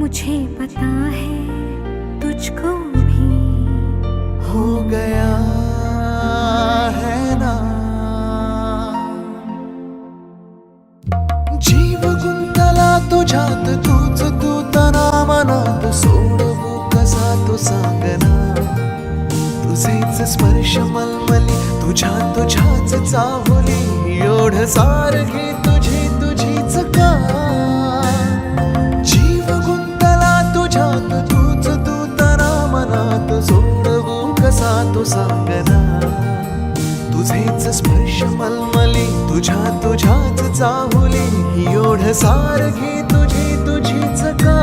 मुझे पता है तुझको भी हो गया है ना। जीव गुंतला तुझ्यात तूच तू तना मनात सोडवू कसा तो सांगना। तुझेच स्पर्श मलमली तुझ्याच चाहुली एवढं सारखी तुझी तुझीच का। जीव गुंतला तुझ्यात तूच तू तना मनात सोडवू कसा तो सांगना। तुझेच स्पर्श मलमली तुझ्याच चाहुली एवढं सारखी तुझी तुझीच का।